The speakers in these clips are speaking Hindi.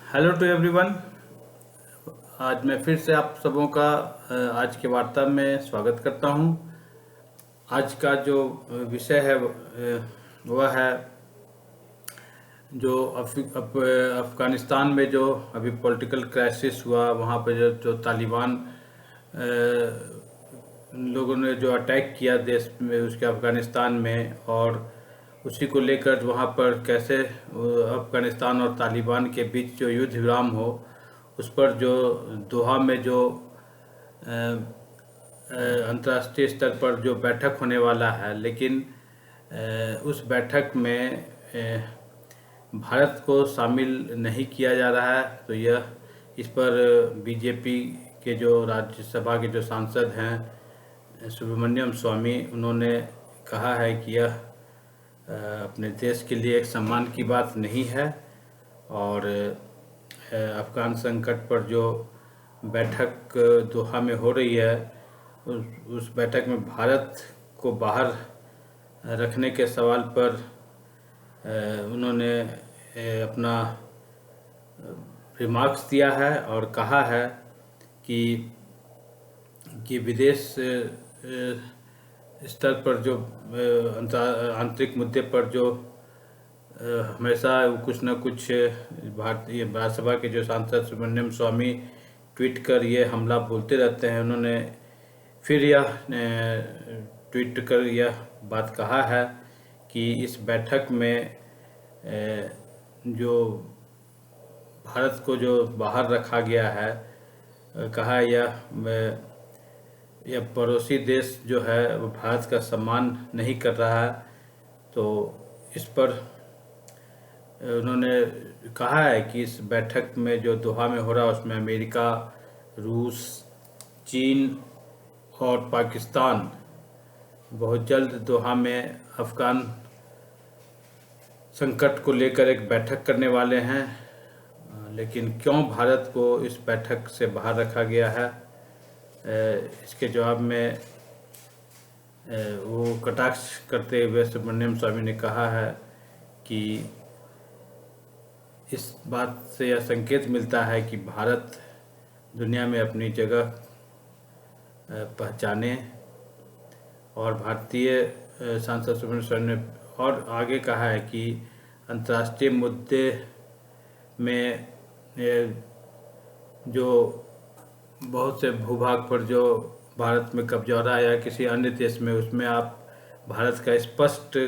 Hello to everyone. आज मैं फिर से आप सबों का आज की वार्ता में स्वागत करता हूं। आज का जो विषय है वह है जो अफ़गानिस्तान में जो अभी पॉलिटिकल क्राइसिस हुआ, वहाँ पे जो तालिबान लोगों ने जो अटैक किया देश में, उसके अफ़गानिस्तान में, और उसी को लेकर वहाँ पर कैसे अफ़गानिस्तान और तालिबान के बीच जो युद्ध विराम हो, उस पर जो दोहा में जो अंतर्राष्ट्रीय स्तर पर जो बैठक होने वाला है, लेकिन उस बैठक में भारत को शामिल नहीं किया जा रहा है। तो यह इस पर बीजेपी के जो राज्यसभा के जो सांसद हैं सुब्रमण्यम स्वामी, उन्होंने कहा है कि यह अपने देश के लिए एक सम्मान की बात नहीं है। और अफ़गान संकट पर जो बैठक दोहा में हो रही है, उस बैठक में भारत को बाहर रखने के सवाल पर उन्होंने अपना रिमार्क्स दिया है और कहा है कि विदेश स्तर पर जो आंतरिक मुद्दे पर जो हमेशा कुछ न कुछ भारतीय राज्यसभा के जो सांसद सुब्रमण्यम स्वामी ट्वीट कर ये हमला बोलते रहते हैं। उन्होंने फिर यह ट्वीट कर यह बात कहा है कि इस बैठक में जो भारत को जो बाहर रखा गया है, कहा यह पड़ोसी देश जो है वो भारत का सम्मान नहीं कर रहा है। तो इस पर उन्होंने कहा है कि इस बैठक में जो दोहा में हो रहा है, उसमें अमेरिका, रूस, चीन और पाकिस्तान बहुत जल्द दोहा में अफ़गान संकट को लेकर एक बैठक करने वाले हैं। लेकिन क्यों भारत को इस बैठक से बाहर रखा गया है, इसके जवाब में वो कटाक्ष करते हुए सुब्रमण्यम स्वामी ने कहा है कि इस बात से यह संकेत मिलता है कि भारत दुनिया में अपनी जगह पहचाने। और भारतीय सांसद सुब्रमण्यम स्वामी ने और आगे कहा है कि अंतर्राष्ट्रीय मुद्दे में जो बहुत से भूभाग पर जो भारत में कब्जा हो रहा है या किसी अन्य देश में, उसमें आप भारत का स्पष्ट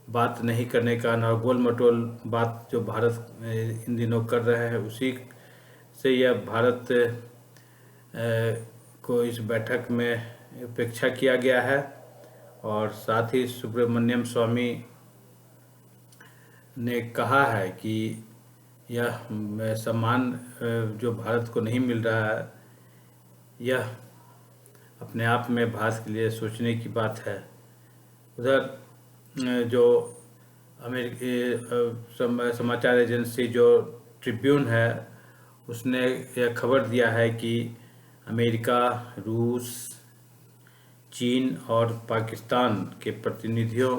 बात नहीं करने का और गोल मटोल बात जो भारत इन दिनों कर रहे हैं, उसी से यह भारत को इस बैठक में उपेक्षा किया गया है। और साथ ही सुब्रमण्यम स्वामी ने कहा है कि यह सम्मान जो भारत को नहीं मिल रहा है, यह अपने आप में भारत के लिए सोचने की बात है। उधर जो अमेरिकी समाचार एजेंसी जो ट्रिब्यून है, उसने यह खबर दिया है कि अमेरिका, रूस, चीन और पाकिस्तान के प्रतिनिधियों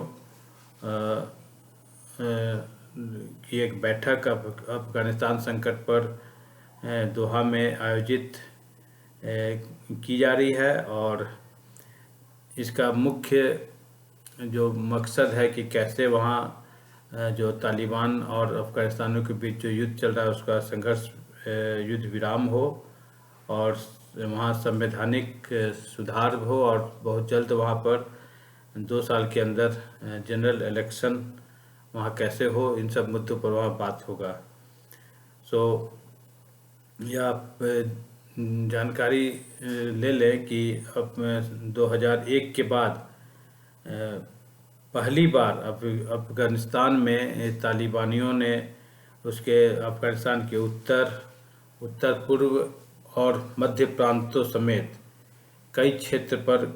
की एक बैठक अफ़गानिस्तान संकट पर दोहा में आयोजित की जा रही है। और इसका मुख्य जो मकसद है कि कैसे वहाँ जो तालिबान और अफ़गानिस्तानियों के बीच जो युद्ध चल रहा है, उसका संघर्ष युद्ध विराम हो और वहाँ संवैधानिक सुधार हो, और बहुत जल्द वहाँ पर 2 साल के अंदर जनरल इलेक्शन वहाँ कैसे हो, इन सब मुद्दों पर वहाँ बात होगा। सो यह आप जानकारी ले लें कि अब 2001 के बाद पहली बार अफ़गानिस्तान में तालिबानियों ने उसके अफ़गानिस्तान के उत्तर पूर्व और मध्य प्रांतों समेत कई क्षेत्र पर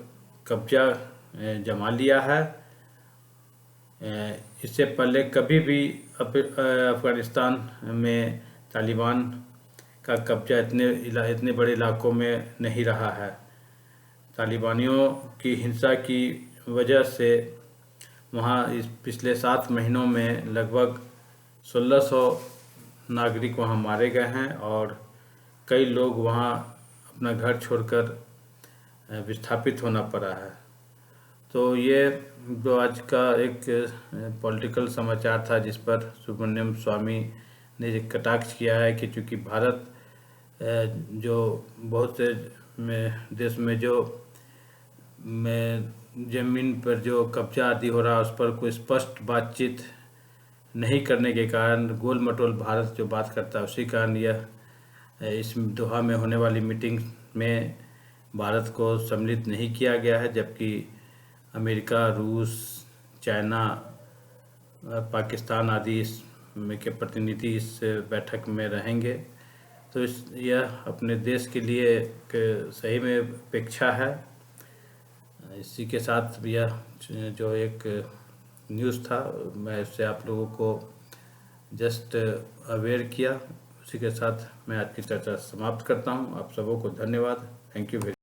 कब्जा जमा लिया है। इससे पहले कभी भी अफ़गानिस्तान में तालिबान का कब्जा इतने बड़े इलाकों में नहीं रहा है। तालिबानियों की हिंसा की वजह से वहाँ इस पिछले 7 महीनों में लगभग 1600 नागरिक वहाँ मारे गए हैं और कई लोग वहाँ अपना घर छोड़कर विस्थापित होना पड़ा है। तो ये जो आज का एक पॉलिटिकल समाचार था जिस पर सुब्रमण्यम स्वामी ने कटाक्ष किया है कि चूँकि भारत जो बहुत से देश में जो जमीन पर जो कब्जा आदि हो रहा है उस पर कोई स्पष्ट बातचीत नहीं करने के कारण गोल मटोल भारत जो बात करता है उसी कारण यह इस दोहा में होने वाली मीटिंग में भारत को सम्मिलित नहीं किया गया है, जबकि अमेरिका, रूस, चाइना, पाकिस्तान आदि के प्रतिनिधि इस बैठक में रहेंगे। तो यह अपने देश के लिए एक सही में अपेक्षा है। इसी के साथ यह जो एक न्यूज़ था मैं इससे आप लोगों को जस्ट अवेयर किया। उसी के साथ मैं आज की चर्चा समाप्त करता हूं। आप सबों को धन्यवाद। Thank you very